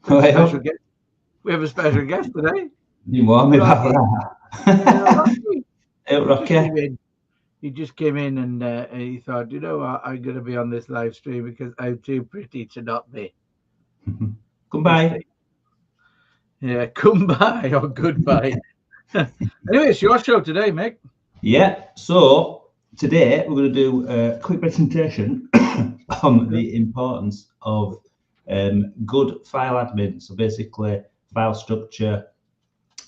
We have a Well, special guest. We have a special guest today. you warm me about Rocky. that. Rocky. Out, He just Rocky. came in. He just came in and he thought, you know what, I'm going to be on this live stream because I'm too pretty to not be. Come We'll by. see. Yeah, come by or goodbye. Anyway, it's your show today, Mick. Yeah, so today we're going to do a quick presentation on Okay. the importance of good file admin. So basically, file structure,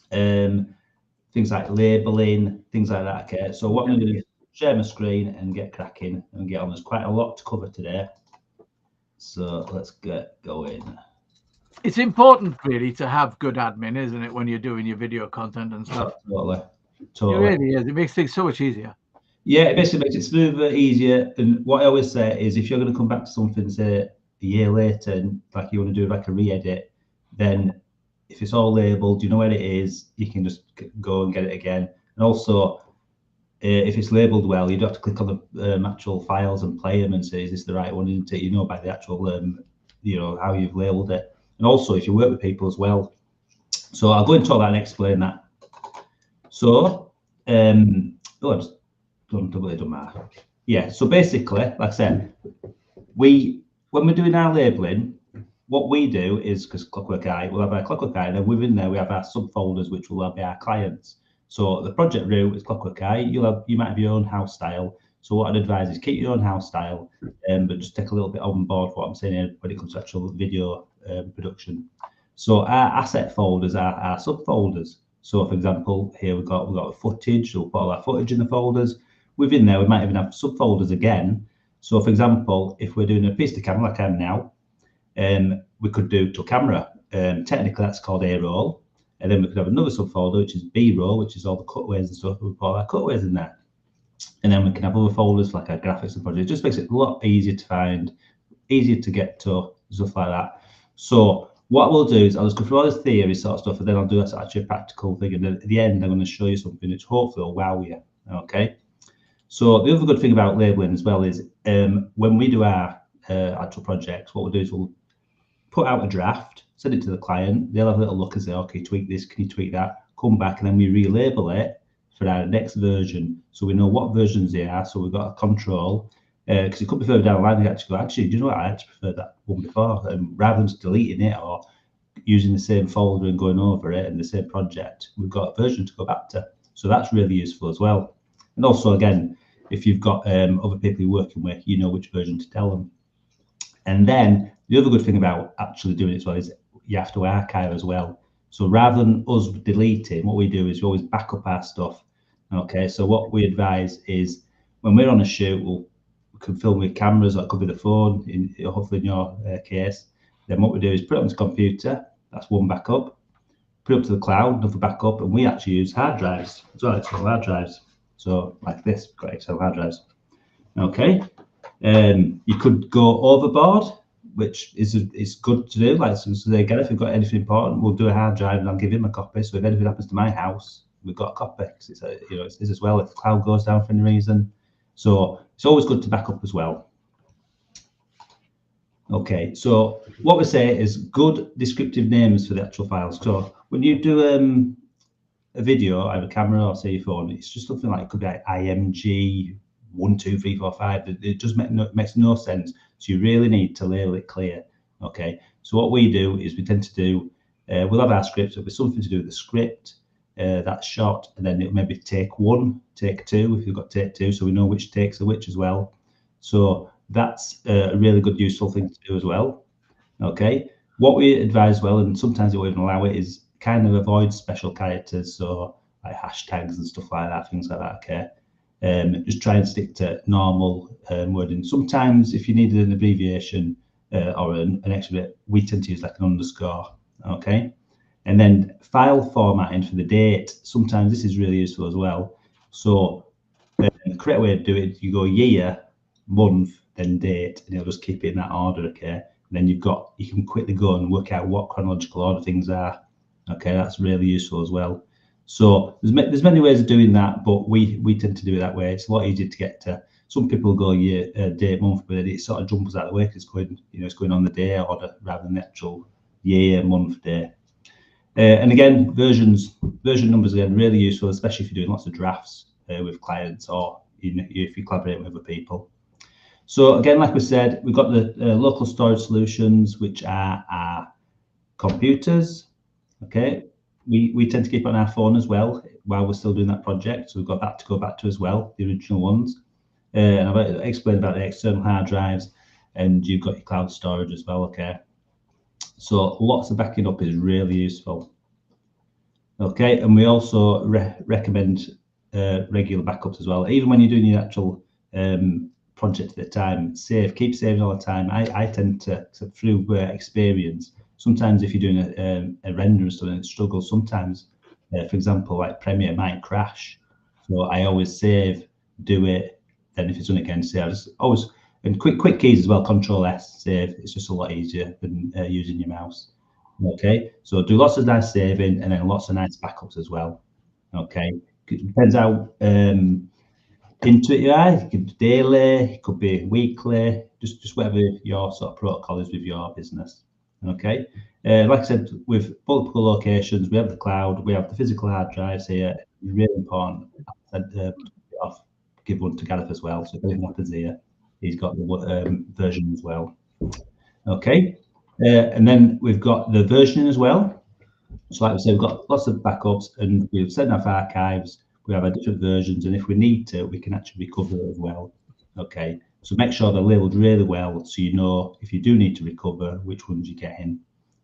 things like labeling, things like that. Okay, so what I'm going to do is share my screen and get cracking and get on. There's quite a lot to cover today, so let's get going. It's important, really, to have good admin, isn't it, when you're doing your video content and stuff? Totally, It totally. really is. It makes things so much easier. Yeah, it basically makes it smoother, easier. And what I always say is if you're going to come back to something, say, a year later, and like you want to do like a re-edit, then if it's all labeled, you know where it is, you can just go and get it again. And also, if it's labeled well, you don't have to click on the actual files and play them and say, is this the right one, isn't it? You know by the actual, how you've labeled it. And also, if you work with people as well. So I'll go into all that and explain that. So, oh, I just don't matter. Yeah, so basically, like I said, when we're doing our labeling, what we do is, because Clockwork Eye, we'll have our Clockwork Eye, and then within there we have our subfolders, which will be our clients. So the project root is Clockwork Eye. You might have your own house style. So what I'd advise is keep your own house style, but just take a little bit on board what I'm saying here when it comes to actual video production. So our asset folders are our subfolders. So for example, here we've got footage. So we'll put all our footage in the folders. Within there, we might even have subfolders again. So for example, if we're doing a piece to camera like I am now, we could do to camera. Technically, that's called A roll. And then we could have another subfolder, which is B roll, which is all the cutaways and stuff. We put all our cutaways in there. And then we can have other folders like our graphics and projects. It just makes it a lot easier to find, easier to get to, stuff like that. So what we'll do is I'll just go through all this theory sort of stuff, and then I'll do actually a practical thing. And then at the end, I'm going to show you something which hopefully will wow you. Okay. So the other good thing about labeling as well is when we do our actual projects, what we'll do is we'll put out a draft, send it to the client. They'll have a little look and say, okay, tweak this, can you tweak that? Come back, and then we relabel it for our next version. So we know what versions they are. So we've got a control. Because it could be further down the line, you actually go, actually, do you know what? I actually preferred that one before. And rather than just deleting it or using the same folder and going over it and the same project, we've got a version to go back to. So that's really useful as well. And also, again, if you've got other people you're working with, you know which version to tell them. And then the other good thing about actually doing it as well is you have to archive as well. So rather than us deleting, what we do is we always back up our stuff. Okay, so what we advise is when we're on a shoot, we can film with cameras, or it could be the phone, hopefully in your case. Then what we do is put it onto the computer, that's one backup, put it up to the cloud, another backup, and we actually use hard drives as well, external hard drives. So like this, got external hard drives. Okay, you could go overboard, which is good to do. Like so again, if you've got anything important, we'll do a hard drive and I'll give him a copy. So if anything happens to my house, we've got a copy. It's it's as well if the cloud goes down for any reason. So it's always good to back up as well. Okay, so what we say is good descriptive names for the actual files. So when you do a video, either camera or say your phone, it's just something like it could be like IMG 1, 2, 3, 4, 5. It just makes no sense. So you really need to label it clear. Okay, so what we do is we tend to do we'll have our scripts. It'll be something to do with the script, that shot, and then it'll maybe take 1, take 2 if you've got take 2, so we know which takes are which as well. So that's a really good useful thing to do as well. Okay, what we advise well, and sometimes it will even allow it, is kind of avoid special characters, so like hashtags and stuff like that, things like that. Okay, just try and stick to normal wording. Sometimes if you needed an abbreviation or an extra bit, we tend to use like an underscore. Okay, and then file formatting for the date. Sometimes this is really useful as well. So the correct way to do it, you go year, month, then date, and it'll just keep it in that order. Okay, and then you can quickly go and work out what chronological order things are. Okay, that's really useful as well. So there's many ways of doing that, but we tend to do it that way. It's a lot easier to get to. Some people go year, date, month, but it sort of jumps out of the way because it's going on the day order rather than the actual year, month, day. And again, version numbers again really useful, especially if you're doing lots of drafts with clients or if you collaborate with other people. So again, like we said, we've got the local storage solutions, which are our computers. Okay, we tend to keep on our phone as well while we're still doing that project. So we've got that to go back to as well, the original ones. And I've explained about the external hard drives, and you've got your cloud storage as well. Okay, so lots of backing up is really useful. Okay, and we also recommend regular backups as well. Even when you're doing your actual project at the time, keep saving all the time. I tend to through experience, sometimes if you're doing a render and stuff and it struggles, sometimes, for example, like Premiere might crash. So I always save, do it, then if it's done again, save. I just always, and quick keys as well, Control S, save. It's just a lot easier than using your mouse. Okay, so do lots of nice saving and then lots of nice backups as well. Okay, it depends how into it you are. It could be daily, it could be weekly, just whatever your sort of protocol is with your business. Okay, like I said, with multiple locations, we have the cloud, we have the physical hard drives here. Really important. Give one to Gareth as well. So if anything happens here, he's got the version as well. Okay, and then we've got the versioning as well. So like we said, we've got lots of backups, and we've set enough archives. We have our different versions, and if we need to, we can actually recover it as well. Okay, so make sure they're labeled really well, so you know if you do need to recover, which ones you get in.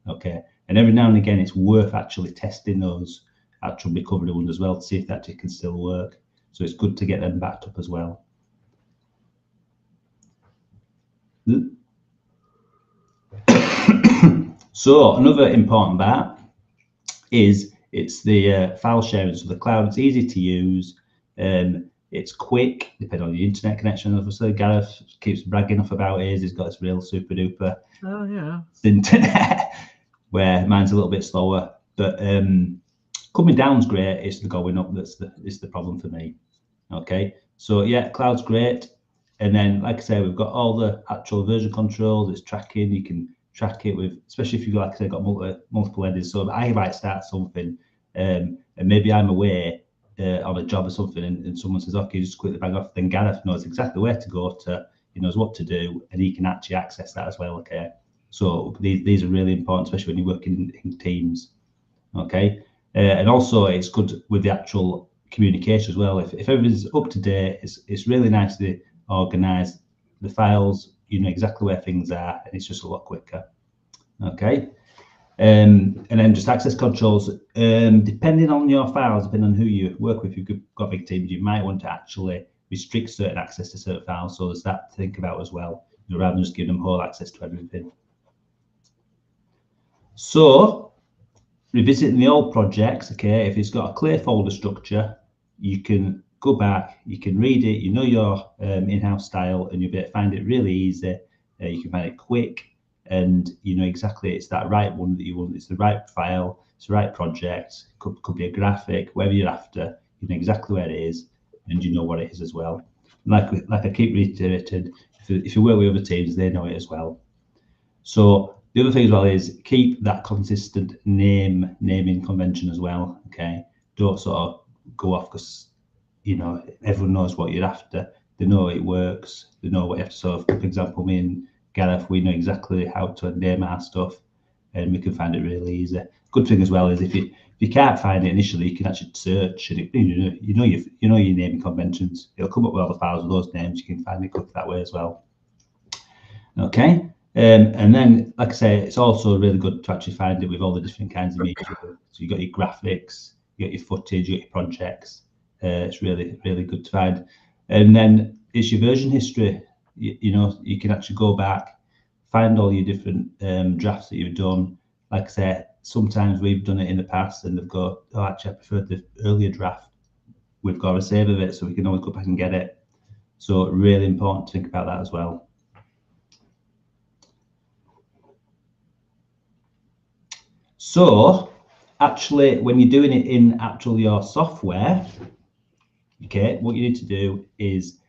Okay, and every now and again, it's worth actually testing those actual recovery ones as well to see if that can still work. So it's good to get them backed up as well. So another important part is it's the file sharing. So the cloud, it's easy to use. It's quick, depending on the internet connection. Obviously, Gareth keeps bragging off about his. He's got this real super duper internet, where mine's a little bit slower. But coming down's great. It's the going up that's the problem for me. Okay, so yeah, cloud's great. And then, like I say, we've got all the actual version controls. It's tracking. You can track it with, especially if you've like I said, got multiple editors. So I might start something, and maybe I'm away on a job or something, and someone says, "Okay, just quickly bang off." Then Gareth knows exactly where to go to. He knows what to do, and he can actually access that as well. Okay, so these are really important, especially when you're working in teams. Okay, and also it's good with the actual communication as well. If everything's up to date, it's really nice to organize the files. You know exactly where things are, and it's just a lot quicker. Okay, and then just access controls. Depending on your files, depending on who you work with, if you've got big teams, you might want to actually restrict certain access to certain files. So there's that to think about as well, rather than just giving them whole access to everything. So revisiting the old projects, okay, if it's got a clear folder structure, you can go back, you can read it, you know your in-house style, and you'll be able to find it really easy. You can find it quick, and you know exactly it's that right one that you want. It's the right file, it's the right project. Could be a graphic, whatever you're after. You know exactly where it is, and you know what it is as well. Like I keep reiterating, if you work with other teams, they know it as well. So the other thing as well is keep that consistent naming convention as well. Okay, don't sort of go off because you know everyone knows what you're after. They know it works. They know what you have to solve. For example, me and Gareth, we know exactly how to name our stuff, and we can find it really easy. Good thing as well is if you can't find it initially, you can actually search, and you know your naming conventions. It'll come up with all the files with those names. You can find it quick that way as well. Okay. And then, like I say, it's also really good to actually find it with all the different kinds of media. So you got your graphics, you got your footage, you got your projects. It's really, really good to find. And then it's your version history. You know, you can actually go back, find all your different drafts that you've done. Like I said, sometimes we've done it in the past and they've got, oh, actually, I prefer the earlier draft. We've got a save of it, so we can always go back and get it. So really important to think about that as well. So actually, when you're doing it in your software, okay, what you need to do is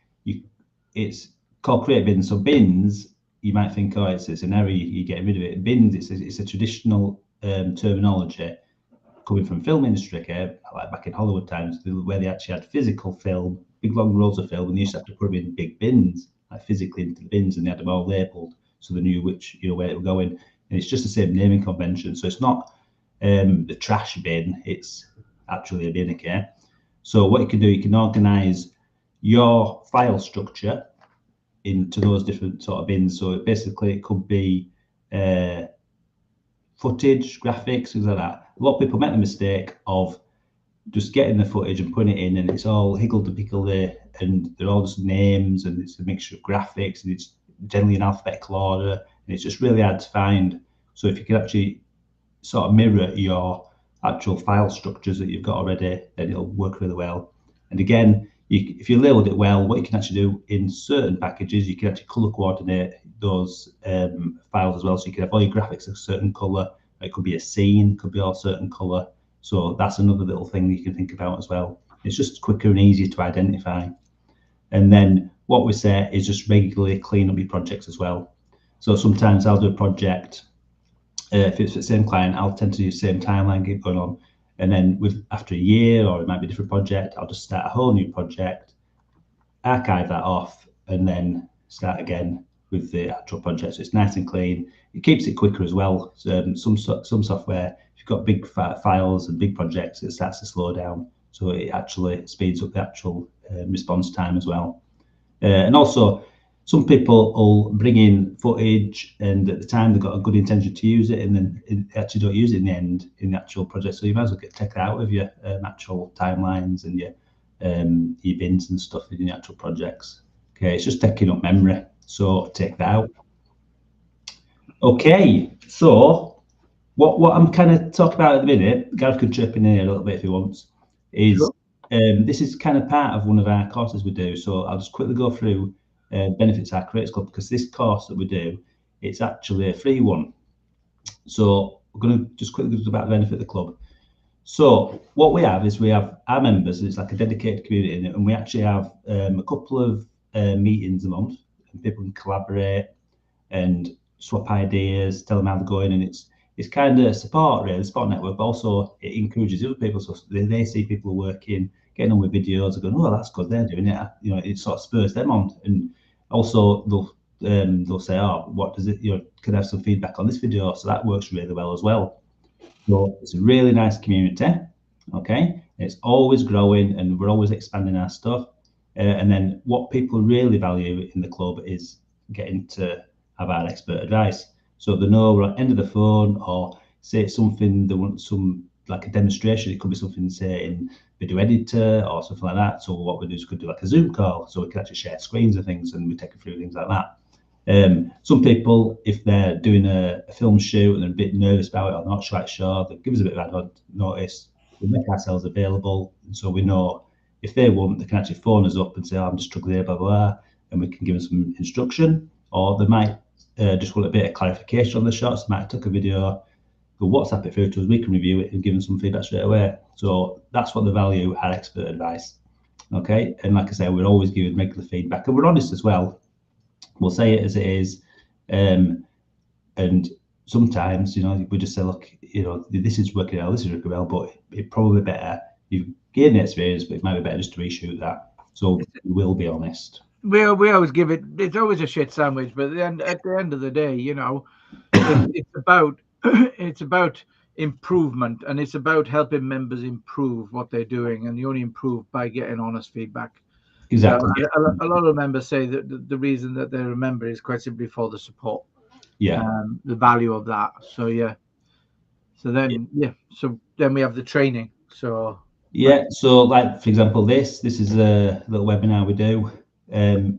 it's called create bins. So bins you might think, oh, it's an error, you're getting rid of it. Bins, it's a traditional terminology coming from film industry, okay? Like back in Hollywood times, where they actually had physical film, big long rolls of film, and they used to have to put them in big bins, like physically into the bins, and they had them all labelled so they knew which, where it was going. And it's just the same naming convention. So it's not the trash bin, it's actually a bin, okay? So what you can do, you can organise your file structure into those different sort of bins. So basically it could be footage, graphics, things like that. A lot of people make the mistake of just getting the footage and putting it in, and it's all higgledy-piggledy, and they're all just names, and it's a mixture of graphics, and it's generally in alphabetical order, and it's just really hard to find. So if you can actually sort of mirror your actual file structures that you've got already, then it'll work really well. And again, if you labeled it well, what you can actually do in certain packages, you can actually color coordinate those files as well. So you can have all your graphics a certain color. It could be a scene, could be all certain color. So that's another little thing you can think about as well. It's just quicker and easier to identify. And then what we say is just regularly clean up your projects as well. So sometimes I'll do a project, if it's the same client, I'll tend to use the same timeline going on. And then after a year, or it might be a different project, I'll just start a whole new project, archive that off, and then start again with the actual project. So it's nice and clean. It keeps it quicker as well. So, some software, if you've got big files and big projects, it starts to slow down. So it actually speeds up the actual response time as well. And also, some people will bring in footage, and at the time they've got a good intention to use it, and then actually don't use it in the end in the actual project. So you might as well take that out of your actual timelines and your bins and stuff in the actual projects. Okay, it's just taking up memory, so take that out. Okay, so what I'm kind of talking about at the minute, Gareth could chirp in here a little bit if he wants, is Sure. this is kind of part of one of our courses we do. So I'll just quickly go through benefits of our Creators Club, because this course that we do, it's actually a free one. So we're going to just quickly talk about the benefit of the club. So what we have is we have our members, and it's like a dedicated community, and we actually have a couple of meetings a month, and people can collaborate and swap ideas, tell them how they're going, and it's kind of support, really, support network, but also it encourages other people. So they see people working, getting on with videos, and going, oh, that's good, they're doing it. It sort of spurs them on, and also they'll say, oh, what does it, can I have some feedback on this video? So that works really well as well. So it's a really nice community, okay? It's always growing, and we're always expanding our stuff. And then what people really value in the club is getting to have our expert advice. So they know we're at the end of the phone, or say it's something they want, some like a demonstration. It could be something, say, in video editor or something like that. So what we do is we could do like a Zoom call, so we can actually share screens and things, and we take through things like that. Some people, if they're doing a film shoot and they're a bit nervous about it or not quite sure, they give us a bit of notice. We make ourselves available, and so we know if they want, they can actually phone us up and say, oh, I'm just struggling here, blah, blah, and we can give them some instruction. Or they might just want a bit of clarification on the shots. They might take a video, go WhatsApp it through to us, we can review it and give them some feedback straight away. So that's what they value, our expert advice. Okay, and like I say, we're always giving regular feedback, and we're honest as well. We'll say it as it is, and sometimes, we just say, look, this is working well, this is working well, but it's probably better. You've gained the experience, but it might be better just to reshoot that. So we will be honest. We always give it. It's always a shit sandwich, but at the end of the day, it's about it's about improvement, and it's about helping members improve what they're doing, and you only improve by getting honest feedback. Exactly. So a lot of members say that the reason that they remember is quite simply for the support, Yeah. the value of that. So yeah. So then we have the training. So yeah. So like, for example, this is a little webinar we do.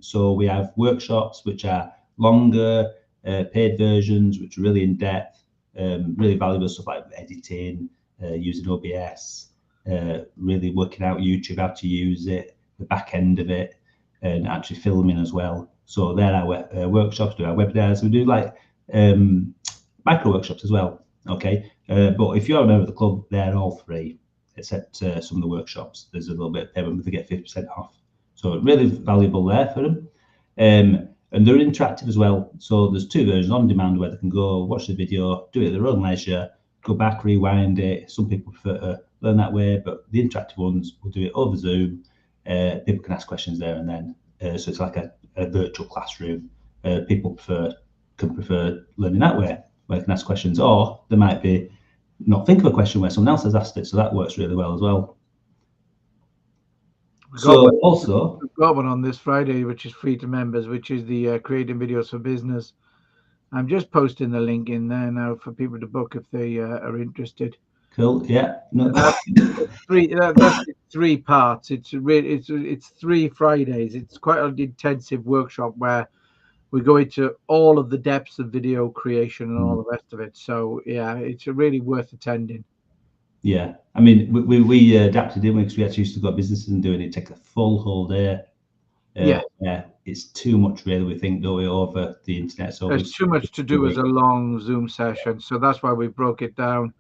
So we have workshops which are longer, paid versions, which are really in depth, really valuable stuff like editing, using OBS, really working out YouTube, how to use it, the back end of it, and actually filming as well. So they're our workshops, do our webinars. We do like micro workshops as well. Okay, but if you're a member of the club, they're all free, except some of the workshops. There's a little bit of payment, but they get 50% off. So really valuable there for them. and they're interactive as well. So there's 2 versions: on demand, where they can go watch the video, do it at their own leisure, go back, rewind it. Some people prefer to learn that way, but the interactive ones will do it over Zoom. People can ask questions there and then. So it's like a virtual classroom. People can prefer learning that way, where they can ask questions, or they might be not think of a question where someone else has asked it. So that works really well as well. We've got one on this Friday, which is free to members, which is the creating videos for business. I'm just posting the link in there now for people to book if they are interested. Cool. Yeah. No. That's 3 parts. It's 3 Fridays. It's quite an intensive workshop where we go into all of the depths of video creation and all the rest of it. So yeah, it's really worth attending. Yeah, I mean, we adapted it because we actually used to go to businesses and doing it. Take a full whole day. Yeah, it's too much, really. We think, do we, over the internet? So there's too much to do as a long Zoom session. So that's why we broke it down.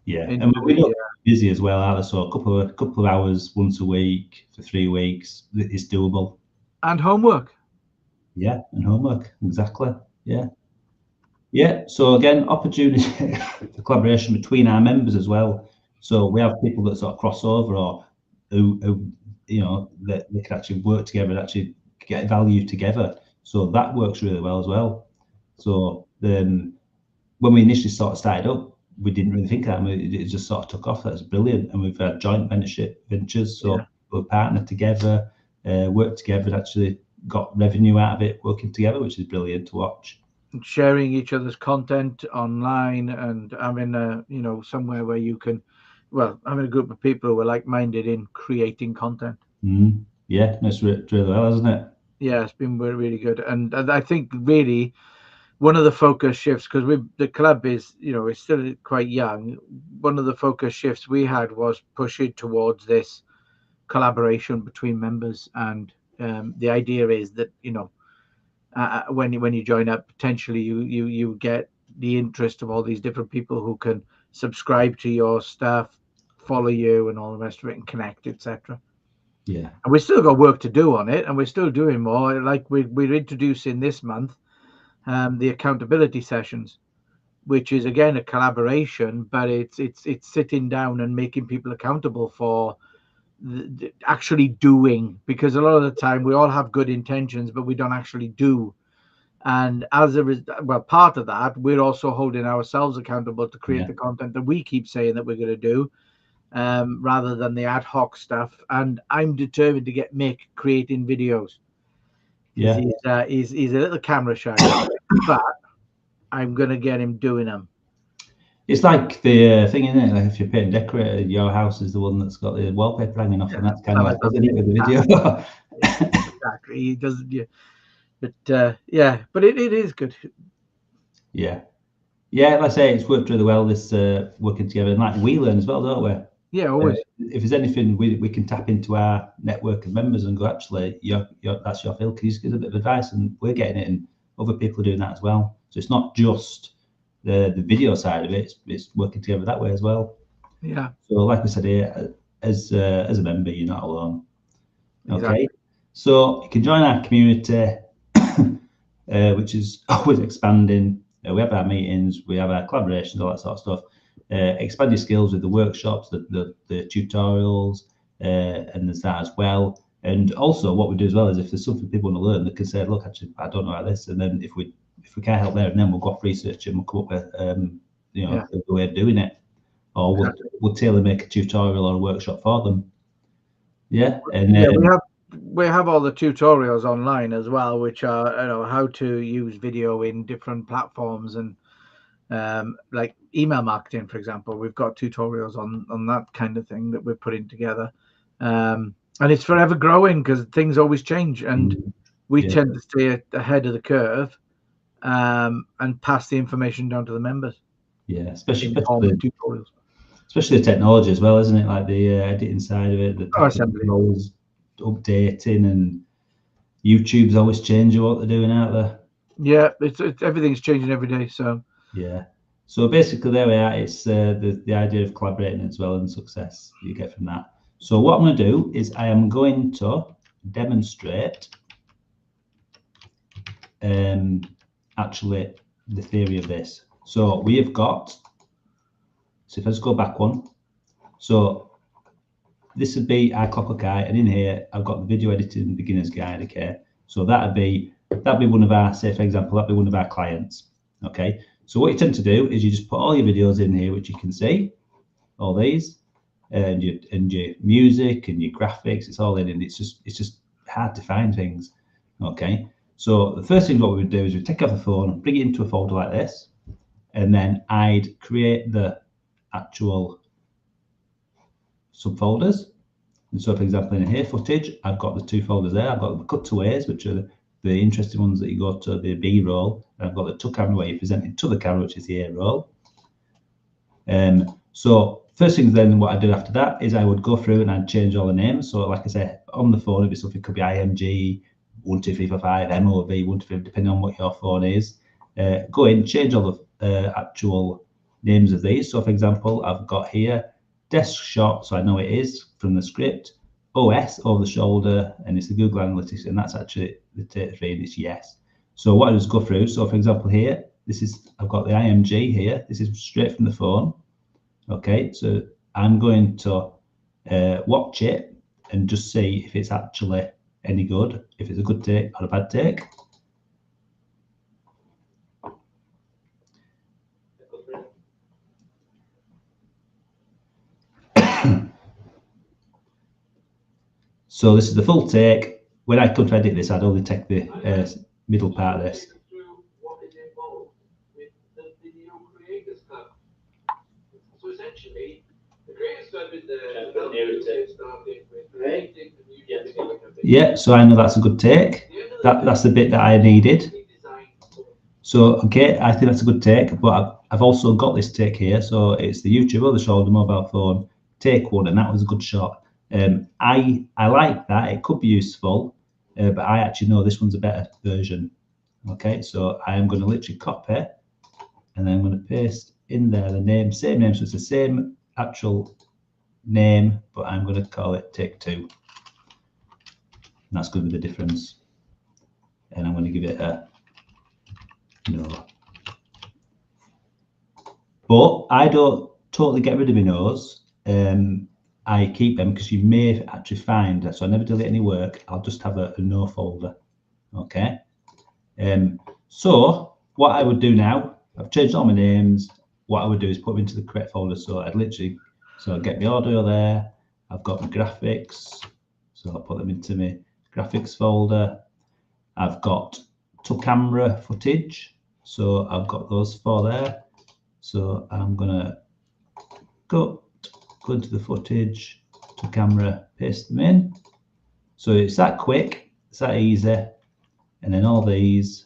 Yeah, and we're busy as well, Alice. So a couple of hours once a week for 3 weeks is doable. And homework. Yeah, and homework, exactly. Yeah. Yeah, so again, opportunity for collaboration between our members as well. So we have people that sort of cross over, or who you know, that they can actually work together and actually get value together. So that works really well as well. So then when we initially sort of started up, we didn't really think that. It just sort of took off. That's brilliant. And we've had joint ventures. So we've partnered together, worked together, and actually got revenue out of it working together, which is brilliant to watch. Sharing each other's content online and having a, you know, somewhere where you can, well, having a group of people who are like-minded in creating content. Yeah, that's really well, isn't it? Yeah, it's been really good. And I think really one of the focus shifts, because the club is, you know, it's still quite young. One of the focus shifts we had was pushing towards this collaboration between members. And the idea is that, you know, when you join up, potentially you get the interest of all these different people who can subscribe to your stuff, follow you, and all the rest of it, and connect, etc. Yeah, and we still got work to do on it, and we're still doing more. Like we're introducing this month the accountability sessions, which is again a collaboration, but it's sitting down and making people accountable for actually doing, because a lot of the time we all have good intentions but we don't actually do. And as a part of that, we're also holding ourselves accountable to create the content that we keep saying that we're going to do, rather than the ad hoc stuff. And I'm determined to get Mick creating videos. Yeah, he's a little camera shy, but I'm going to get him doing them. It's like the thing, isn't it? Like if you're painting decorator, your house is the one that's got the wallpaper hanging off, and that's kind of like, doesn't it, with the video? Exactly. He doesn't. Yeah. But but it is good. Yeah, like I say, it's worked really well, this working together, and like we learn as well, don't we? Yeah, always. If there's anything we can tap into our network of members and go, actually, that's your field. Can you just give us a bit of advice? And we're getting it, and other people are doing that as well. So it's not just the video side of it; it's working together that way as well. Yeah. So, like we said here, as a member, you're not alone. Exactly. Okay. So you can join our community, which is always expanding. We have our meetings, we have our collaborations, all that sort of stuff. Expand your skills with the workshops, the tutorials, and there's that as well. And also, what we do as well is if there's something people want to learn, they can say, "Look, actually, I don't know about this," and then if we can't help there, and then we'll go off research and we'll come up with the way of doing it, or we'll tailor make a tutorial or a workshop for them. Yeah, and we have all the tutorials online as well, which are, you know, how to use video in different platforms, and like email marketing, for example. We've got tutorials on that kind of thing that we're putting together, and it's forever growing because things always change, and we tend to stay ahead of the curve, and pass the information down to the members. Yeah, especially tutorials. Especially the technology as well, isn't it? Like the editing side of it, the always updating, and YouTube's always changing what they're doing out there. Yeah, it's everything's changing every day. So yeah, so basically there we are. It's the idea of collaborating as well, and success you get from that. So what I'm going to do is I am going to demonstrate actually the theory of this. So we have got, so if I just go back one, so this would be our Clockwork Eye, and in here I've got the video editing beginner's guide. Okay, so that'd be one of our, say for example, that'd be one of our clients. Okay, so what you tend to do is you just put all your videos in here, which you can see, all these, and your music and your graphics. It's all in, and it's just hard to find things. Okay, so the first thing what we would do is we take off the phone, bring it into a folder like this, and then I'd create the actual subfolders. And so, for example, in here, footage, I've got the 2 folders there. I've got the cutaways, which are the interesting ones that you go to, the B-roll. And I've got the to camera where you're presenting to the camera, which is the A-roll. So first thing then, what I do after that is I would go through and I'd change all the names. So like I say, on the phone, it'd be something, could be IMG, 12345, MOV, 123, depending on what your phone is. Go in, change all the actual names of these. So for example, I've got here desk shot, so I know it is from the script. OS, over the shoulder, and it's the Google Analytics, and that's actually the data feed, and it's yes. So what I just go through, so for example here, this is, I've got the IMG here, this is straight from the phone. Okay, so I'm going to watch it and just see if it's actually any good, if it's a good take or a bad take. So this is the full take. When I come to edit this, I'd only take the middle part of this. What is involved with the Video Creators Club? So essentially, the Creators Club is the started with creating the music video. Yeah, so I know that's a good take. That's the bit that I needed. So okay, I think that's a good take, but I've also got this take here. So it's the YouTube over the shoulder mobile phone take 1, and that was a good shot. I like that. It could be useful, but I actually know this one's a better version. Okay, so I am going to literally copy, and then I'm going to paste in there the name, same name, so it's the same actual name, but I'm going to call it take 2. And that's going to be the difference. And I'm going to give it a no. But I don't totally get rid of my nose. I keep them because you may actually find that, so I never delete any work. I'll just have a no folder. Okay. So what I would do now, I've changed all my names. What I would do is put them into the correct folder. So I'd literally, so I'd get my audio there. I've got my graphics. So I'll put them into my graphics folder. I've got to camera footage. So I've got those 4 there. So I'm gonna go into the footage, to camera, paste them in. So it's that quick, it's that easy. And then all these,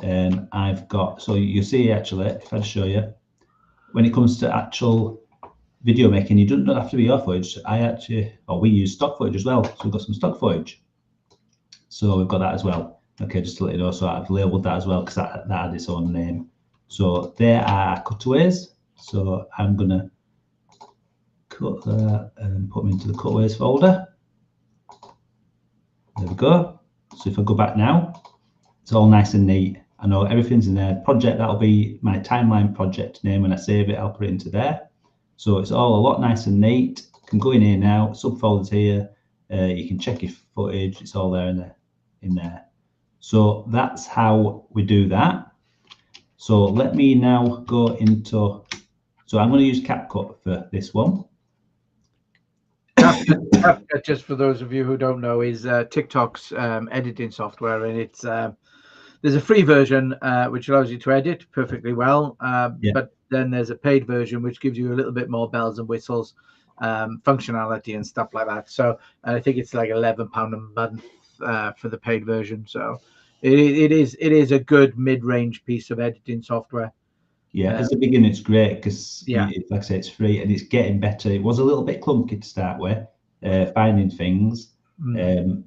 I've got, so you see actually, if I show you, when it comes to actual video making, you don't have to be your footage. We use stock footage as well. So we've got some stock footage. So we've got that as well. Okay, just to let you know, so I've labeled that as well because that had its own name. So there are cutaways. So I'm gonna cut that and put them into the cutaways folder. There we go. So if I go back now, it's all nice and neat. I know everything's in there. Project, that'll be my timeline project name. When I save it, I'll put it into there. So it's all a lot nice and neat. You can go in here now, subfolders here. You can check your footage. It's all there in there. So that's how we do that. So let me now go into, so I'm going to use CapCut for this one. CapCut, just for those of you who don't know, is TikTok's editing software, and it's there's a free version which allows you to edit perfectly well, but then there's a paid version which gives you a little bit more bells and whistles, functionality and stuff like that. So I think it's like £11 a month for the paid version. So it is a good mid-range piece of editing software. Yeah, as a beginner, it's great because, like I say, it's free and it's getting better. It was a little bit clunky to start with, finding things,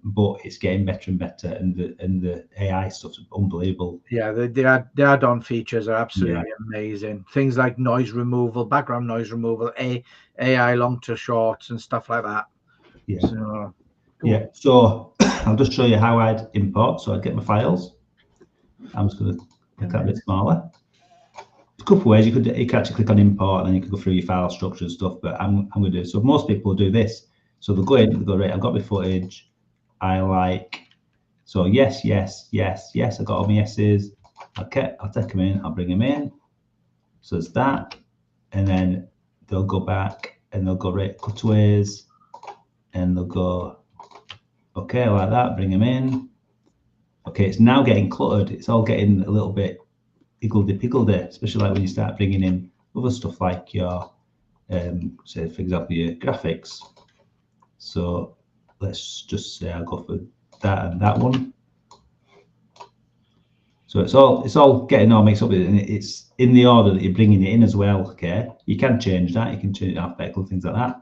but it's getting better and better, and the AI stuff's unbelievable. Yeah, the add-on features are absolutely amazing. Things like noise removal, background noise removal, AI long to shorts and stuff like that. Yeah. So, so I'll just show you how I'd import. So I'd get my files. I'm just going to make that a bit smaller. A couple of ways you could actually click on import, and then you could go through your file structure and stuff. But I'm going to do so. Most people do this. So they'll go in, they'll go, right, I've got my footage. I like. So yes, yes, yes, yes. I got all my yeses. Okay, I'll take them in. I'll bring them in. So it's that, and then they'll go back and they'll go right cutaways, and they'll go okay like that. Bring them in. Okay, it's now getting cluttered. It's all getting a little bit higgledy-piggledy, especially like when you start bringing in other stuff like your, say for example, your graphics. So let's just say I'll go for that and that one. So it's all getting all mixed up, and it's in the order that you're bringing it in as well. Okay, you can change that. You can change it alphabetical, things like that.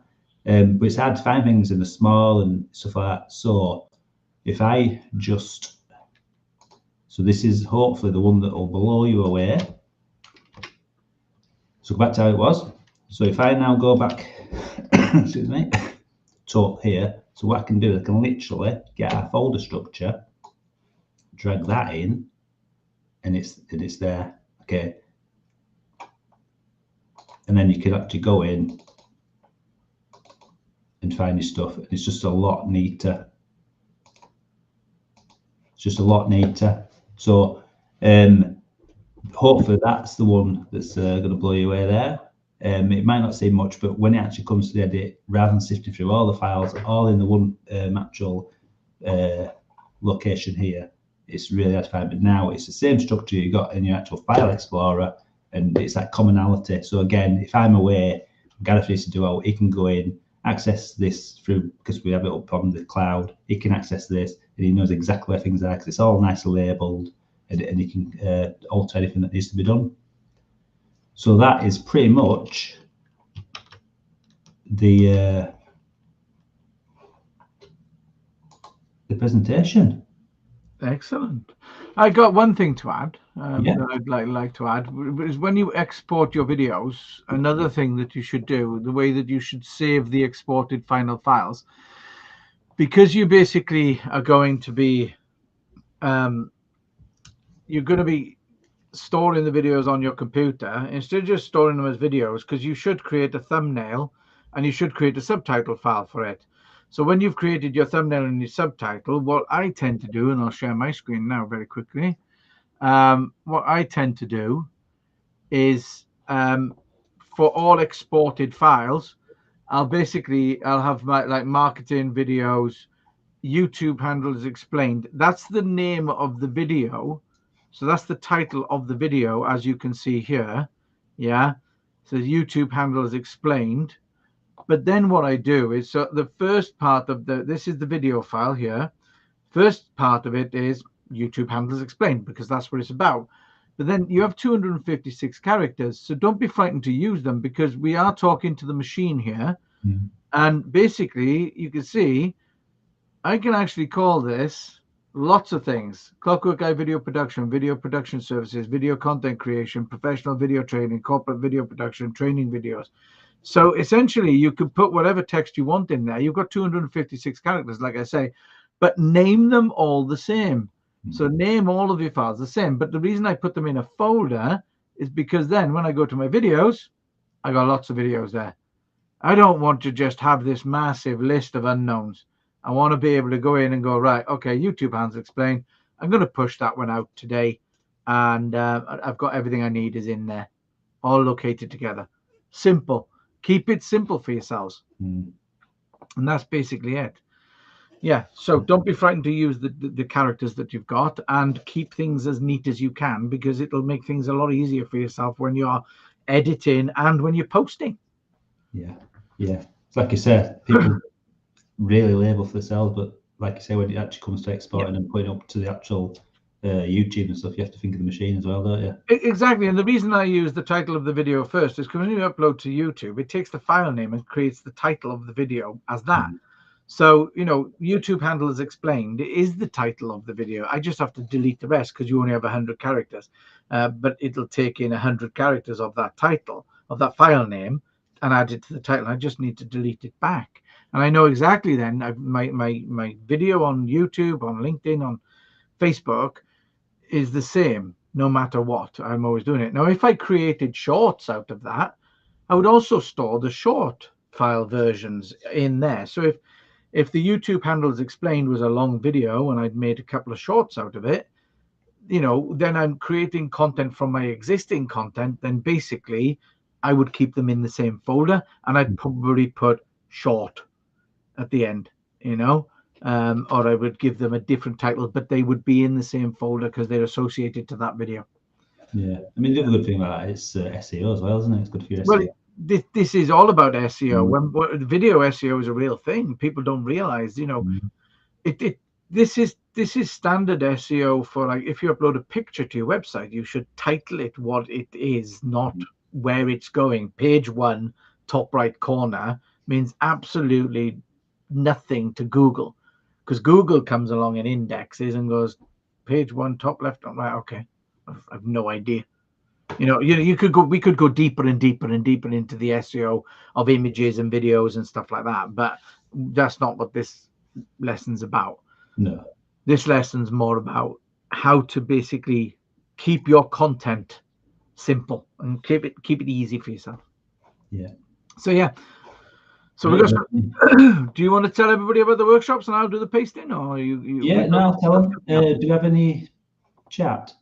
But it's hard to find things in the small and stuff like that. So if I just, so this is hopefully the one that will blow you away. So back to how it was. So if I now go back, excuse me, to here. So what I can do, I can literally get our folder structure, drag that in, and it's there. Okay. And then you can actually go in and find your stuff. It's just a lot neater. It's just a lot neater. So hopefully that's the one that's going to blow you away there. It might not seem much, but when it actually comes to the edit, rather than sifting through all the files, all in the one actual location here, it's really hard to find. But now it's the same structure you got in your actual file explorer, and it's that commonality. So again, if I'm away, Gareth needs to do out, he can go in, access this through, because we have it up on the cloud, he can access this, and he knows exactly where things are, because it's all nicely labeled, and he can alter anything that needs to be done. So that is pretty much the presentation. Excellent. I got one thing to add Yeah. that I'd like to add is when you export your videos, another thing that you should do, the way that you should save the exported final files, because you basically are going to be you're going to be storing the videos on your computer, instead of just storing them as videos, because you should create a thumbnail and you should create a subtitle file for it. So when you've created your thumbnail and your subtitle, what I tend to do, and I'll share my screen now very quickly, what I tend to do is for all exported files, I'll have my like marketing videos, YouTube handles explained. That's the name of the video. So that's the title of the video, as you can see here. Yeah. So YouTube handles explained. But then what I do is, so the first part of this is the video file here. First part of it is YouTube handles explained, because that's what it's about. But then you have 256 characters. So don't be frightened to use them, because we are talking to the machine here. Mm-hmm. And basically you can see, I can actually call this lots of things: Clockwork Guy video production services, video content creation, professional video training, corporate video production, training videos. So essentially you could put whatever text you want in there. You've got 256 characters, like I say, but name them all the same. So name all of your files the same. But the reason I put them in a folder is because then when I go to my videos, I got lots of videos there. I don't want to just have this massive list of unknowns. I want to be able to go in and go, right, okay, YouTube handles explained. I'm going to push that one out today. And I've got everything I need is in there, all located together. Simple. Keep it simple for yourselves. And that's basically it. Yeah, so don't be frightened to use the characters that you've got, and keep things as neat as you can, because it'll make things a lot easier for yourself when you're editing and when you're posting. Yeah. It's like you said, people really label for themselves, but like you say, when it actually comes to exporting and putting up to the actual YouTube and stuff, you have to think of the machine as well, don't you? Exactly. And the reason I use the title of the video first is because when you upload to YouTube, it takes the file name and creates the title of the video as that. So, YouTube handle is explained. It is the title of the video. I just have to delete the rest because you only have 100 characters. But it'll take in 100 characters of that title, of that file name, and add it to the title. I just need to delete it back. And I know exactly then, my video on YouTube, on LinkedIn, on Facebook, is the same no matter what. I'm always doing it. Now, if I created shorts out of that, I would also store the short file versions in there. So if the YouTube handles explained was a long video and I'd made a couple of shorts out of it, you know, then I'm creating content from my existing content, then basically I would keep them in the same folder, and I'd probably put short at the end, you know, or I would give them a different title, but they would be in the same folder because they're associated to that video. Yeah, I mean, the other good thing about that is SEO as well, isn't it? It's good for your SEO. Well, this is all about SEO. When video SEO is a real thing, people don't realize, you know, this is standard SEO for, like, if you upload a picture to your website, you should title it what it is, not where it's going. Page 1, top right corner means absolutely nothing to Google, because Google comes along and indexes and goes page 1, top left. I'm like, okay, I've no idea. You know, we could go deeper and deeper and deeper into the SEO of images and videos and stuff like that, but that's not what this lesson's about. No, this lesson's more about how to basically keep your content simple and keep it easy for yourself. Yeah. So yeah. So we're gonna, do you want to tell everybody about the workshops and I'll do the pasting, or you yeah, no, I'll tell them. Do you have any chat?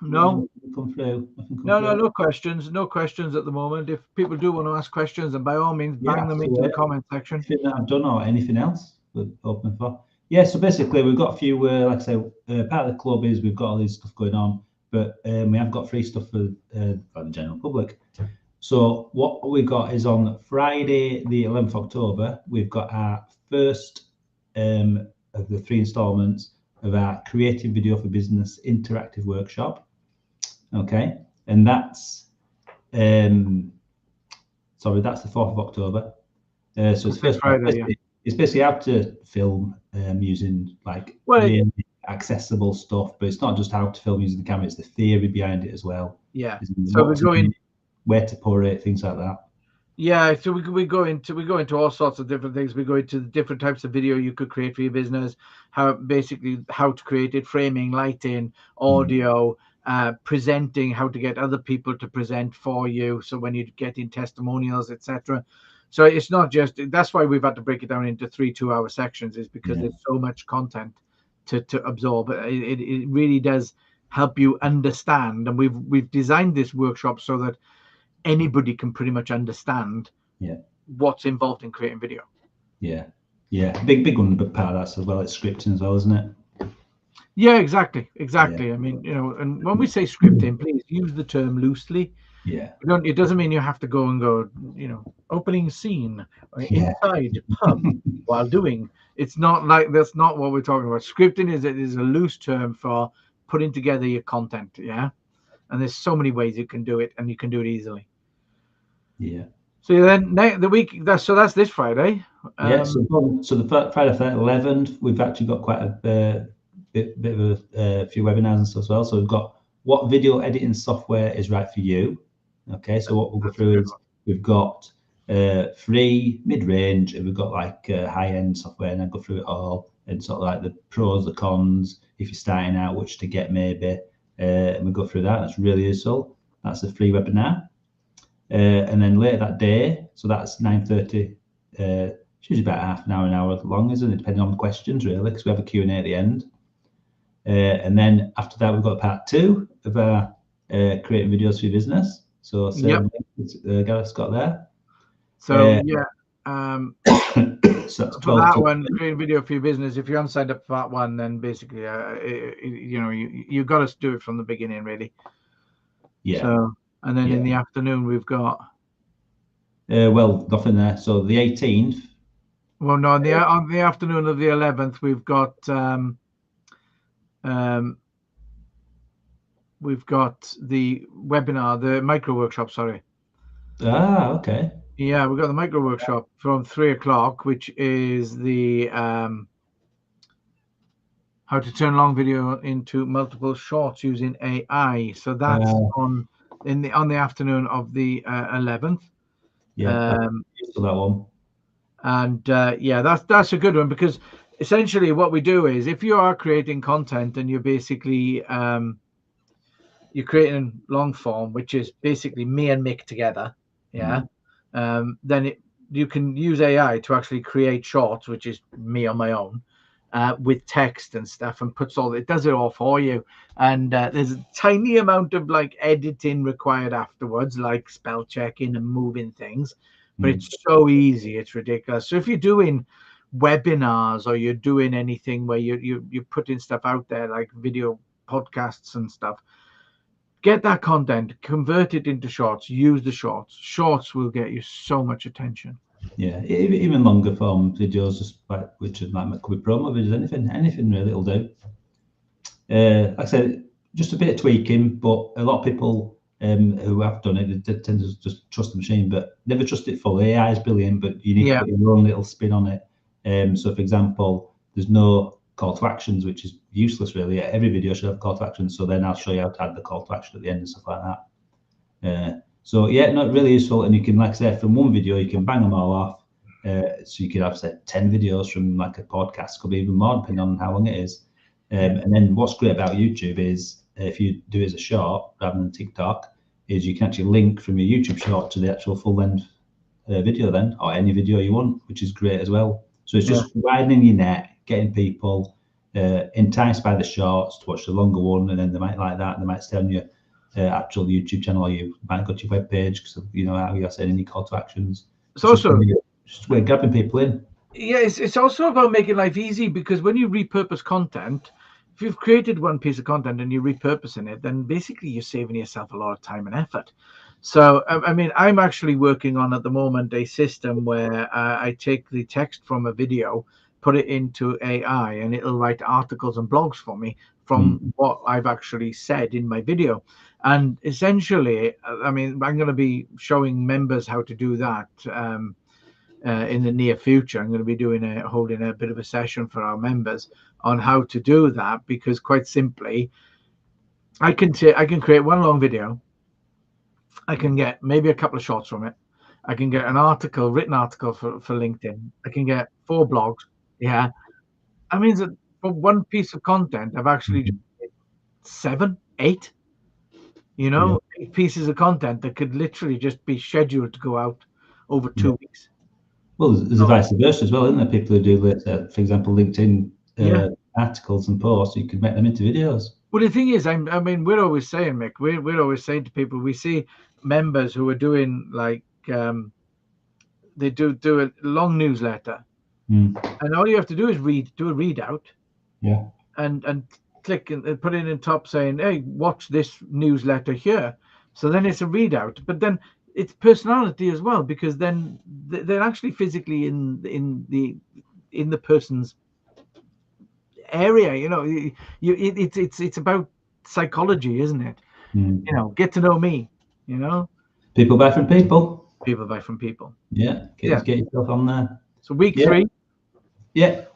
No. Come through. No questions. No questions at the moment. If people do want to ask questions, then by all means, bang them into the comment section. Anything that I've done or anything else we're open for. Yeah, so basically we've got a few, like I say, part of the club is we've got all this stuff going on, but we have got free stuff for the general public. So what we've got is on Friday, the 11th of October, we've got our first of the 3 installments of our Creative Video for Business interactive workshop. Okay, and that's sorry, that's the 4th of October. So it's first Friday. It's basically how to film using like really accessible stuff, but it's not just how to film using the camera; it's the theory behind it as well. Yeah. So we're going where to put it, things like that. Yeah, so we go into all sorts of different things. We go into the different types of video you could create for your business, how to create it, framing, lighting, audio, presenting, how to get other people to present for you. So when you get in testimonials, etc. So it's not just, that's why we've had to break it down into 3 2-hour sections, is because there's so much content to absorb. It really does help you understand, and we've designed this workshop so that anybody can pretty much understand what's involved in creating video. Yeah, big one, but part of that as well. It's scripting as well, isn't it? Yeah, exactly. I mean, you know, and when we say scripting, please use the term loosely. Yeah, it doesn't mean you have to go and go, you know, opening scene inside pub while doing. It's not like, that's not what we're talking about. Scripting is a loose term for putting together your content. Yeah, and there's so many ways you can do it, and you can do it easily. Yeah. So then the week, that's this Friday. So the Friday the 11th, we've actually got quite a bit of a few webinars and stuff as well. So we've got what video editing software is right for you. Okay, so what we'll go through is we've got free, mid-range, and we've got like high-end software, and I go through it all and sort of like the pros, the cons, if you're starting out, which to get maybe, and we go through that. That's really useful. That's a free webinar. And then later that day, so that's 9:30, it's usually about an hour long, isn't it, depending on the questions really, because we have a Q&A at the end. And then after that, we've got part 2 of our creating videos for your business. So Gareth's got there. So so that's 12 for that one, creating video for your business, if you haven't signed up for that one, then basically you know, you've got to do it from the beginning really. So, and then in the afternoon we've got well, nothing there. So the 18th. Well, no, on the afternoon of the 11th we've got the webinar, the micro workshop. Sorry. Ah, okay. Yeah, we've got the micro workshop from 3 o'clock, which is the how to turn long video into multiple shorts using AI. So that's on the afternoon of the 11th. Yeah, that one. And that's a good one, because essentially what we do is, if you are creating content and you're basically you're creating long form, which is basically me and Mick together, then you can use AI to actually create shorts, which is me on my own, with text and stuff, and it does it all for you. And there's a tiny amount of like editing required afterwards, like spell checking and moving things, but it's so easy, it's ridiculous. So if you're doing webinars, or you're doing anything where you're putting stuff out there, like video podcasts and stuff, get that content, convert it into shorts, use the shorts. Shorts will get you so much attention. Yeah, even longer form videos, just like, which could be promo videos, anything really will do. Like I said, just a bit of tweaking, but a lot of people who have done it, they tend to just trust the machine, but never trust it fully. AI is brilliant, but you need to put your own little spin on it. So, for example, there's no call to actions, which is useless really. Every video should have a call to action, so then I'll show you how to add the call to action at the end and stuff like that. So yeah, not really useful, and you can, like I say, from one video you can bang them all off. So you could have, say, 10 videos from like a podcast, could be even more depending on how long it is. And then what's great about YouTube is, if you do it as a short rather than TikTok, is you can actually link from your YouTube short to the actual full-length video then, or any video you want, which is great as well. So it's just widening your net, getting people enticed by the shorts to watch the longer one, and then they might like that, and they might stay on your actual YouTube channel, or you might go to your web page, because how you're saying any call to actions. It's also just we're grabbing people in. Yeah, it's also about making life easy, because when you repurpose content, if you've created one piece of content and you're repurposing it, then basically you're saving yourself a lot of time and effort. So, I mean, I'm actually working on at the moment a system where I take the text from a video, put it into AI, and it'll write articles and blogs for me from what I've actually said in my video. And essentially, I mean, I'm going to be showing members how to do that in the near future. I'm going to be holding a bit of a session for our members on how to do that, because quite simply, I can create one long video. I can get maybe a couple of shorts from it. I can get an written article for LinkedIn. I can get 4 blogs. Yeah. I mean, for one piece of content, I've actually just made 7, 8, 8 pieces of content that could literally just be scheduled to go out over 2 weeks. Well, there's a vice versa as well, isn't there? People who do, for example, LinkedIn articles and posts, you could make them into videos. Well, the thing is, I mean, we're always saying, Mick, we're always saying to people, we see members who are doing like, they do a long newsletter, and all you have to do is do a readout, and click and put it in top saying, hey, watch this newsletter here. So then it's a readout, but then it's personality as well, because then they're actually physically in the person's area. It's about psychology, isn't it? Get to know me. People buy from people. People buy from people. Yeah, get yourself on there. So week 3. Yeah.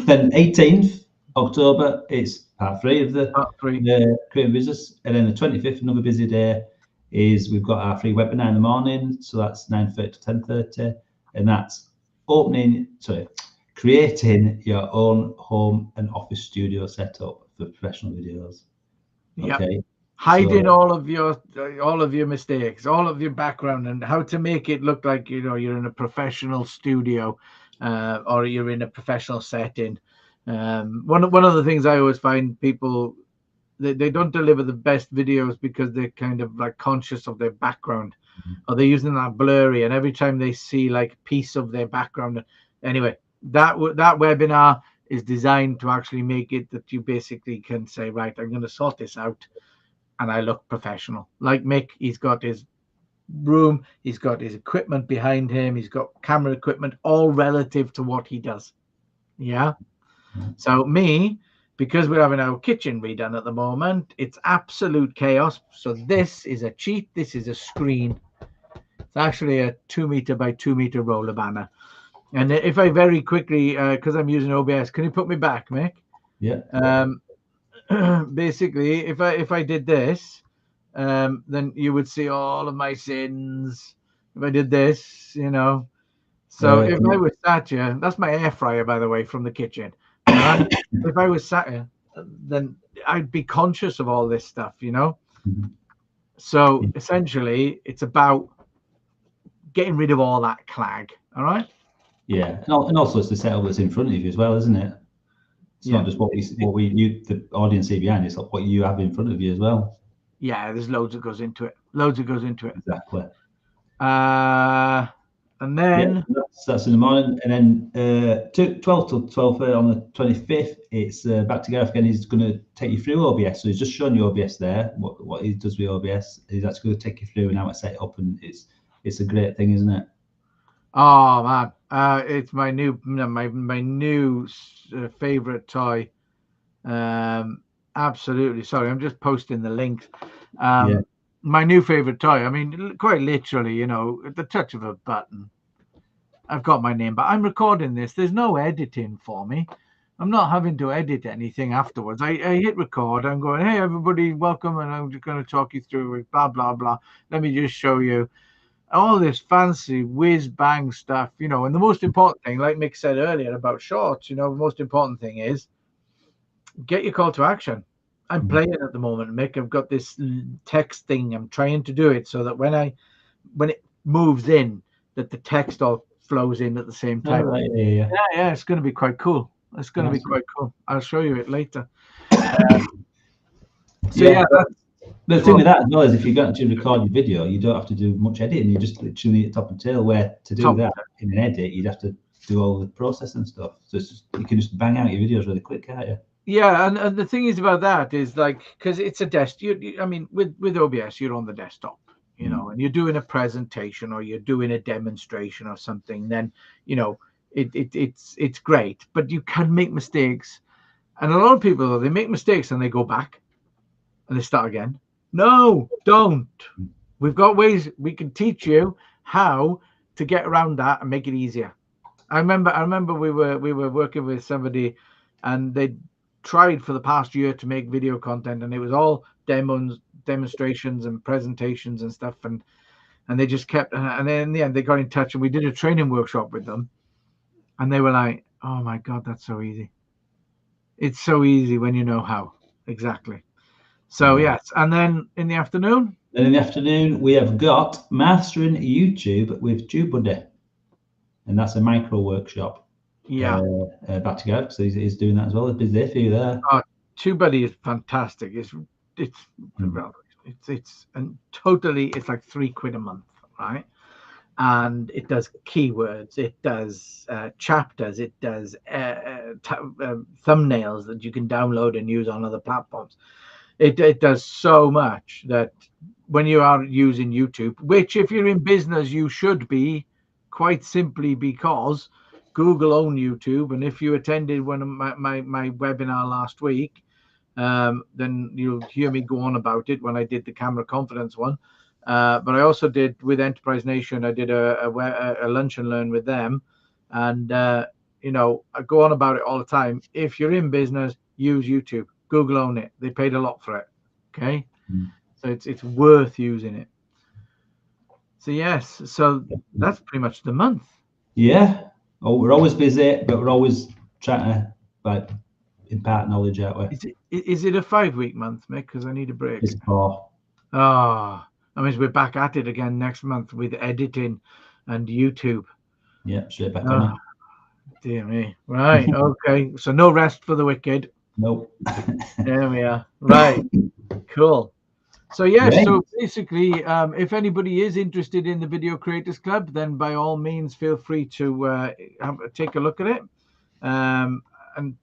Then 18th October, it's part 3 of the creative business, and then the 25th, another busy day, is we've got our free webinar in the morning. So that's 9:30 to 10:30, and that's creating your own home and office studio setup for professional videos. Okay. Hiding all of your mistakes, all of your background, and how to make it look like you're in a professional studio, or you're in a professional setting. One of the things I always find, people they don't deliver the best videos because they're kind of like conscious of their background, or they're using that blurry, and every time they see like a piece of their background. Anyway, that webinar is designed to actually make it that you basically can say, right, I'm going to sort this out, and I look professional. Like Mick, he's got his room, he's got his equipment behind him, he's got camera equipment, all relative to what he does. So me, because we're having our kitchen redone at the moment, it's absolute chaos. So this is a cheat. This is a screen. It's actually a 2 meter by 2 meter roller banner. And if I very quickly, because I'm using OBS, can you put me back, Mick? Yeah. Basically, if I did this, then you would see all of my sins. If I did this, So if I was sat here, that's my air fryer, by the way, from the kitchen. Right? If I was sat here, then I'd be conscious of all this stuff, you know. So essentially, it's about getting rid of all that clag. All right. Yeah, and also it's the setup that's in front of you as well, isn't it? It's not just what the audience see behind. It's like what you have in front of you as well. Yeah, there's loads that goes into it. Loads that goes into it. Exactly. And then that's in the morning, and then 12 till 12:30 on the 25th. It's back to Gareth again. He's going to take you through OBS. So he's just shown you OBS there. What he does with OBS. He's actually going to take you through and how to set it up, and it's a great thing, isn't it? Oh man, it's my new favorite toy. Absolutely. Sorry, I'm just posting the links. My new favorite toy. I mean, quite literally, you know, at the touch of a button, I've got my name. But I'm recording this. There's no editing for me. I'm not having to edit anything afterwards. I hit record. I'm going, hey everybody, welcome, and I'm just going to talk you through it. Blah blah blah. Let me just show you all this fancy whiz bang stuff, you know. And the most important thing, like Mick said earlier about shorts, you know, the most important thing is get your call to action. I'm playing at the moment, Mick. I've got this text thing. I'm trying to do it so that when it moves in, that the text all flows in at the same time. Oh, right. Yeah. It's going to be quite cool. It's going to be quite cool. I'll show you it later. The thing with that as well is if you're going to record your video, you don't have to do much editing. You just literally need top and tail. Where to do that in an edit, you'd have to do all the processing stuff. So you can just bang out your videos really quick, can't you? Yeah, and the thing is about that is like, because it's a desktop. I mean, with OBS, you're on the desktop, you know, and you're doing a presentation or you're doing a demonstration or something. Then, you know, it's great, but you can make mistakes, and a lot of people though, they make mistakes and they go back and they start again. No, don't. We've got ways we can teach you how to get around that and make it easier. I remember we were working with somebody, and they tried for the past year to make video content, and it was all demonstrations and presentations and stuff, and they just kept, and then in the end they got in touch and we did a training workshop with them, and they were like, oh my god, that's so easy. It's so easy when you know how. Exactly. So yes, and then in the afternoon we have got Mastering YouTube with TubeBuddy, and that's a micro workshop. Back to go. So he's doing that as well. There's busy for you there. TubeBuddy is fantastic. It's and totally, it's like £3 a month, right? And it does keywords, it does chapters, it does thumbnails that you can download and use on other platforms. It does so much that when you are using YouTube, which if you're in business you should be, quite simply because Google own YouTube, and if you attended one of my webinar last week, then you'll hear me go on about it when I did the camera confidence one. But I also did with Enterprise Nation. I did a lunch and learn with them, and you know, I go on about it all the time. If you're in business, use YouTube. Google own it. They paid a lot for it. Okay, so it's worth using it. So yes, so that's pretty much the month. Yeah. Oh, we're always busy, but we're always trying to like impart knowledge that way. Is it a 5-week month, Mick? Because I need a break. It's 4. Oh, that means we're back at it again next month with editing and YouTube. Yeah, straight back on it. Dear me. Right. Okay. So no rest for the wicked. Nope. There we are. Right. Cool. So yes, Great. so basically, if anybody is interested in the Video Creators Club, then by all means, feel free to take a look at it. And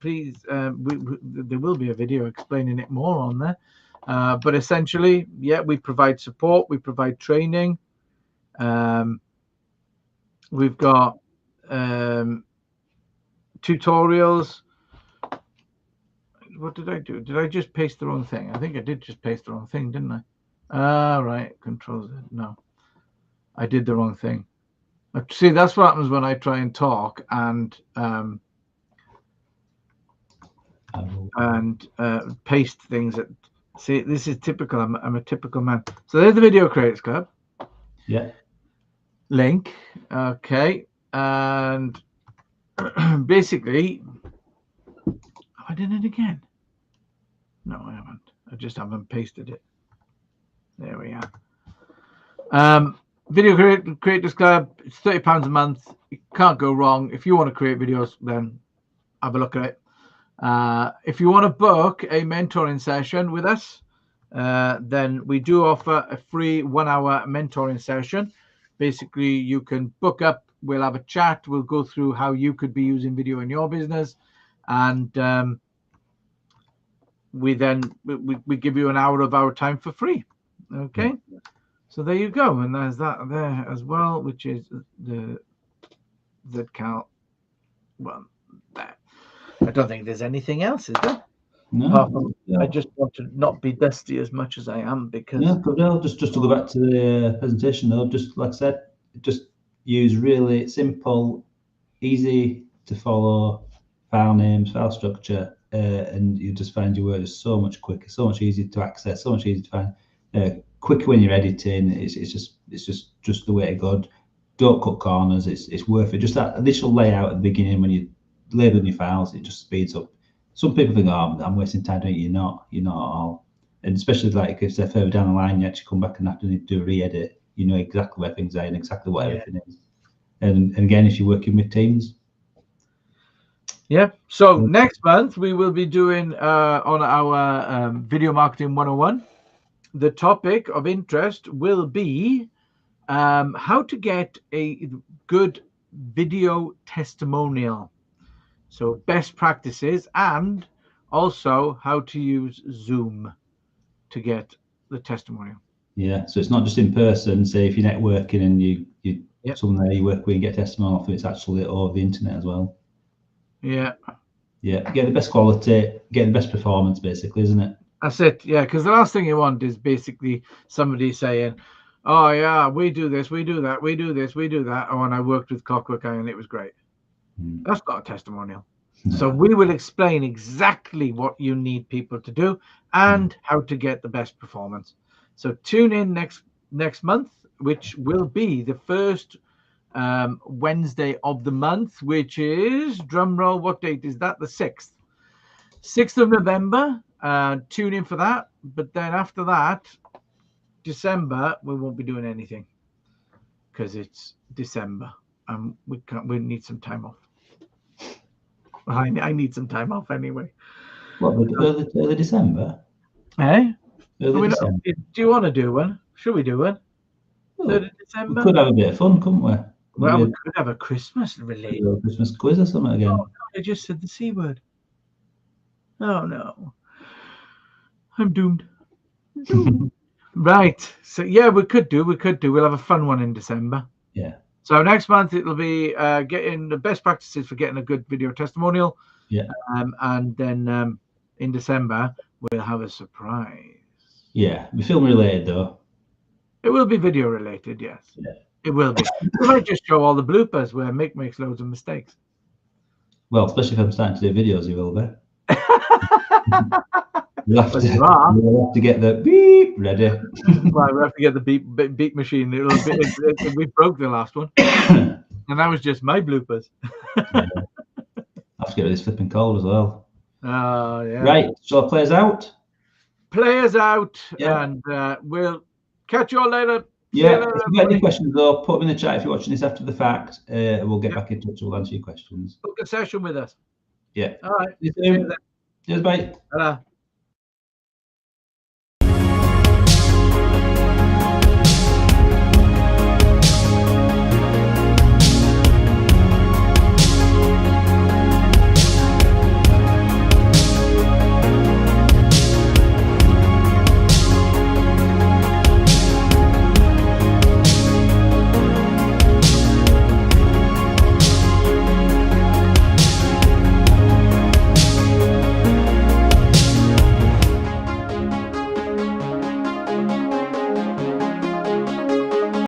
please, there will be a video explaining it more on there. But essentially, yeah, we provide support, we provide training. We've got tutorials. What did I do? Did I just paste the wrong thing? I think I did just paste the wrong thing, didn't I? Right. Control Z. No, I did the wrong thing. See, that's what happens when I try and talk and paste things. See, this is typical. I'm a typical man. So there's the Video Creators Club. Yeah. Link. Okay. And basically, have I done it again? No, I haven't. I just haven't pasted it. There we are. Video Creators Club, it's £30 a month. You can't go wrong. If you want to create videos, then have a look at it. If you want to book a mentoring session with us, then we do offer a free 1-hour mentoring session. Basically, you can book up. We'll have a chat. We'll go through how you could be using video in your business, and we give you an hour of our time for free. Okay, so there you go, and there's that there as well, which is the ZCal one there. I don't think there's anything else, is there? No. I just want to not be dusty as much as I am, because no, just to go back to the presentation though, just like I said, just use really simple, easy to follow file names, file structure, and you just find your work is so much quicker, so much easier to access, so much easier to find. Quicker when you're editing. It's just the way to go. Don't cut corners. It's worth it. Just that initial layout at the beginning when you labeling your files, it just speeds up. Some people think, oh, I'm wasting time doing it. You're not at all. And especially like if they're further down the line, you actually come back and have to do a re-edit. You know exactly where things are and exactly what everything is. And again, if you're working with teams. Yeah. So next month we will be doing on our Video Marketing 101. The topic of interest will be how to get a good video testimonial. So best practices, and also how to use Zoom to get the testimonial. Yeah, so it's not just in person. Say if you're networking and you someone there you work with, you get testimonial off, it's actually over the internet as well. Yeah. Yeah, get the best quality, get the best performance, basically, isn't it? That's it. Yeah, because the last thing you want is basically somebody saying, "Oh yeah, we do this, we do that, we do this, we do that." Oh, and I worked with Clockwork Eye and it was great. That's not a testimonial. So we will explain exactly what you need people to do and how to get the best performance. So tune in next month, which will be the first Wednesday of the month, which is, drum roll, what date is that? The 6th. 6th of November. Tune in for that. But then after that, December, we won't be doing anything because it's December and we need some time off. I need some time off anyway. What, early December? Hey? Early December. Do you want to do one? Should we do one? Well, 3rd of December? We could have a bit of fun, couldn't we? Well, we could have a Christmas related. A Christmas quiz or something again. Oh, I just said the C word. Oh, no. I'm doomed. Right. So, yeah, we could do. We'll have a fun one in December. Yeah. So next month it'll be getting the best practices for getting a good video testimonial. Yeah. And then in December we'll have a surprise. Yeah, be film related though. It will be video related, yes. Yeah. It will be. We might just show all the bloopers where Mick makes loads of mistakes. Well, especially if I'm starting to do videos, you will be. We'll have to get the beep ready. Well, we have to get the beep machine. We broke the last one. And that was just my bloopers. I have to get rid of this flipping cold as well. Oh, yeah. Right, shall I play us out? Play us out, yeah. And we'll catch you all later. Yeah, if you've got any questions though, put them in the chat if you're watching this after the fact. We'll get back in touch, we'll answer your questions. Book a session with us. Yeah. All right. See you soon. Cheers, bye. Ta-da.